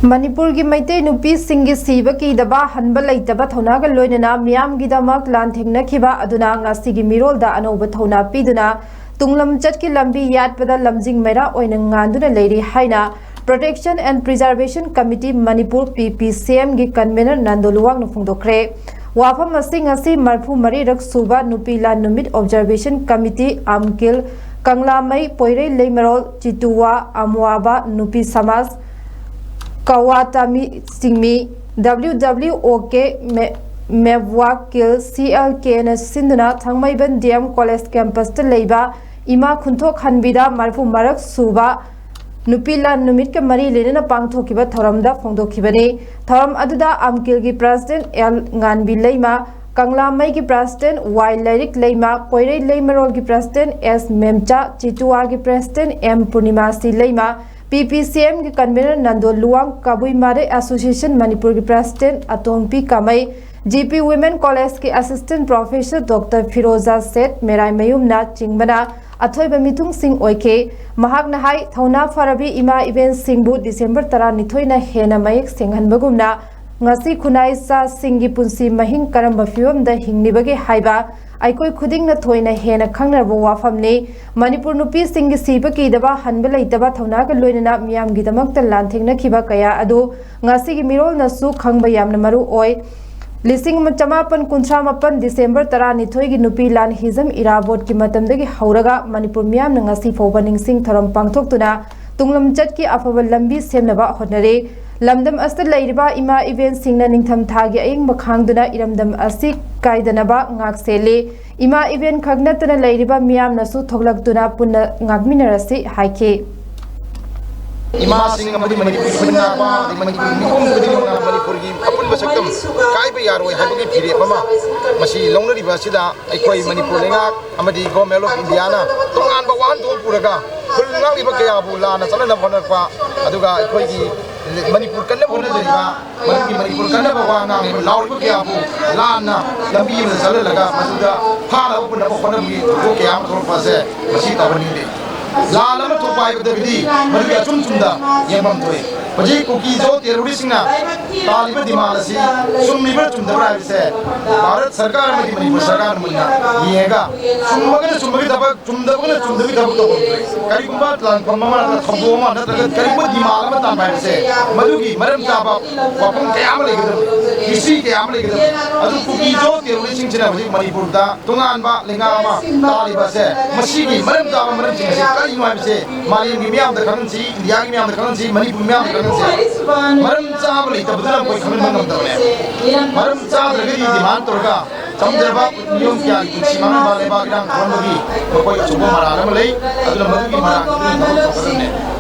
मणिपुर की मैते नुपी सिंगी सीब की दबा हनब लेतबा थौना ग लोइनना मियाम गी दमक लांथेंगनखिबा अदुना ngasi gi mirol da anoba thौना पीदुना तुंगलम चट की लंबी यादपदा लमजिंग मेरा ओइना nganदुना लेरी हाइना protection and preservation committee Manipur PPCM की कन्वेनर नंदोलुवांग न फोंदोखरे वाफम ngasi मरफु मरी रक सुबा नुपी ला नुमित ऑब्जर्वेशन कमिटी आमकिल कंगलामई पोइरे लेमरोल चितुवा अमवाबा नुपी समाज कवातामी सिंगमी WWOK मेववाकिल CLK न सिंधुना थंगमैबन DM कॉलेज कैंपस त लेबा इमा खुंथोक हनबिदा मरफु मरक सुबा नुपीला नुमित के मरी लेना पांगथोकिबा थौरमदा फोंदोखिबने थौरम अदुदा आमकिल की प्रेसिडेंट एल nganbi लेमा कंगलामई की प्रेसिडेंट वाई लैरिक लेमा पोइरे लेमरोल की प्रेसिडेंट S मेमचा चितुआ की प्रेसिडेंट M पूर्णिमासी लेमा PPCM के कन्वेनर नंदो लुवांग काबुई मारे एसोसिएशन मणिपुर की प्रेसिडेंट अतोंगपी कामई GP वुमेन कॉलेज के असिस्टेंट प्रोफेसर डॉक्टर फिरोजा सेठ मेराई मयूमना चिंगबना अथोइबा मिथुंग सिंह ओइखे महाकना हाई थौना फरबी इमा इवेंट सिंहबु डिसेंबर 12 ना हेना मयक सेंगहनबगुमना ngasi khunai sa singi punsi mahing karamba fiwam da hingnibage haiba aikoi khuding na thoina hena khangnarbo wafamni manipur nupi singi siba ki daba hanba leitaba thona ga loinana miyam gi damak ta lanthengna khiba kaya adu ngasi gi mirol na su khangba yamna maru oi लिसिंग चमापन कुंथ्रा मपन December 12 की नुपी लान हिजम इराबोट की मतमदगी हौरगा Manipur मियाम ngasi फौबा निंगसिंग थरम पांगथोक्तुना तुंगलम चट की अफब लंबी सेमनबा होनरे लमदम अस्त लैरिबा इमा इवेंट सिंगना निंगथम थागी अयंग मखांगदुना इरमदम असि कायदनबा ngakseले इमा इवेंट खगनतना लैरिबा मियाम नसु थोगलक्तुना पुन्ना ngakमिनरसि हाइखे इमा सिंह अमदी मणिपुर पुन्नापा मणिपुर निकोम गुदिना मणिपुर की अपुन बसक्तम कायबे यारोय हाबगे फिरे बमा मसी लौनरिबा सिदा अखोय मणिपुर लेंगा अमदी गवर्नमेंट ऑफ इंडिया ना तोंगान बवान दों पुरगा खुलनांगिबा कयाबु लाना चलना होनरपा अदुगा अखोय की मणिपुर कन्ना होनजरिबा मणिपुर कन्ना बवाना लाउरिबा कयाबु लाना लंबी में चललगा मसुदा फारा पुन्ना होनरबी तो कयाम थोरपासे मसी तावनी लालम तो पाई बदबदी मरगे चुम चुमदा येमम तोय बजे कुकी जो टेररिस्ट ना तालिब दिमाल सी सुमिब चुमदबरा से भारत सरकार में मणिपुर सरकार में येगा सुमगन दबक चुमदबी दबक तो करिकुंबा लान फममा थबोमा नतग करिब दिमाल में ताबाय से मधुगी मरम जाबा वापम कयाम लेगदम किसी कयाम लेगदम अदु कुकी जो टेररिस्ट सिंह बजे मणिपुर दा तोंगानबा लेंगामा तालिब से मसीगी मरम जाबा मरम सिंह से कई नुआब से मालियम की मियाम द खनसी इंडिया की मियाम द खनसी मणिपुर मियाम द मरम चाब लेतबदना कोई खमन मंगम तबने मरम चाब लगे डिमांड तोरगा समझरबा नियम क्या सीमांग बाले बागरांग खनबगी कोई अचुबो मरारम लई अदुला मधुगी मरांग